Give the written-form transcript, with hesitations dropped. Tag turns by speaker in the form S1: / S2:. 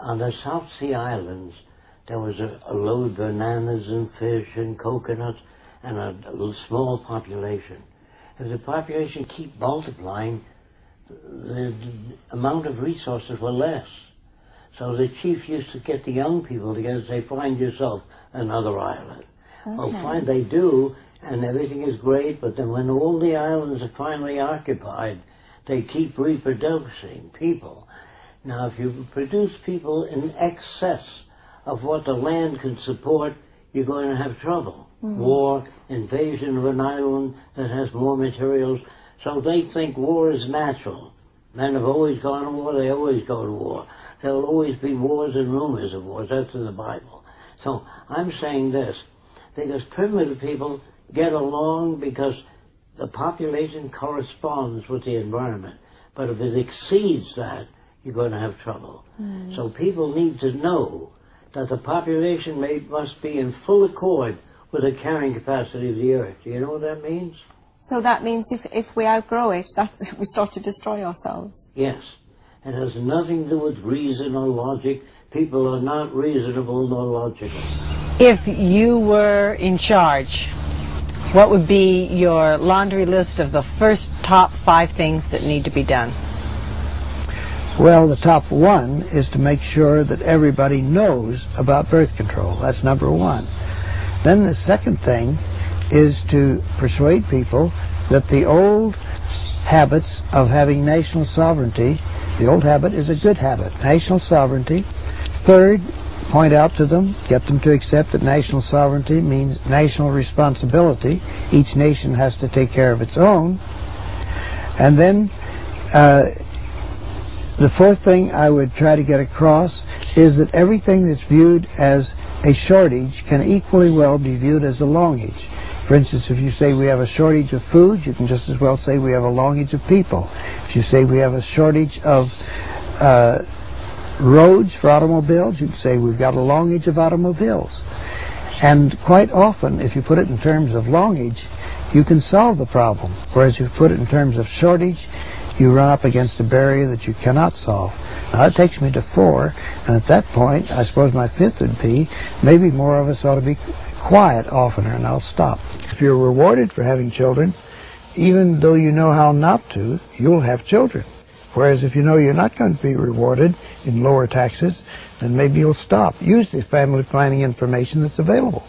S1: on the South Sea Islands, there was a load of bananas and fish and coconuts and a small population. If the population keep multiplying, the amount of resources were less. So the chief used to get the young people together and say, find yourself another island. Okay. Well, fine, they do, and everything is great, but then when all the islands are finally occupied, they keep reproducing people. Now, if you produce people in excess of what the land can support, you're going to have trouble. Mm-hmm. War, invasion of an island that has more materials. So they think war is natural. Men have always gone to war, they always go to war. There'll always be wars and rumors of wars. That's in the Bible. So I'm saying this, because primitive people get along because the population corresponds with the environment. But if it exceeds that, you're going to have trouble. Mm. So people need to know that the population must be in full accord with the carrying capacity of the earth. Do you know what that means?
S2: So that means if we outgrow it, that we start to destroy ourselves.
S1: Yes. It has nothing to do with reason or logic. People are not reasonable nor logical.
S3: If you were in charge, what would be your laundry list of the first top 5 things that need to be done?
S4: Well, the top 1 is to make sure that everybody knows about birth control. That's number 1. Then the second thing is to persuade people that the old habits of having national sovereignty, the old habit is a good habit, national sovereignty. Third, point out to them, get them to accept that national sovereignty means national responsibility. Each nation has to take care of its own. And then the fourth thing I would try to get across is that everything that's viewed as a shortage can equally well be viewed as a longage. For instance, if you say we have a shortage of food, you can just as well say we have a longage of people. If you say we have a shortage of roads for automobiles, you can say we've got a longage of automobiles. And quite often, if you put it in terms of longage, you can solve the problem. Whereas if you put it in terms of shortage, you run up against a barrier that you cannot solve. Now that takes me to 4, and at that point, I suppose my 5th would be, maybe more of us ought to be quiet oftener, and I'll stop. If you're rewarded for having children, even though you know how not to, you'll have children. Whereas if you know you're not going to be rewarded in lower taxes, then maybe you'll stop. Use the family planning information that's available.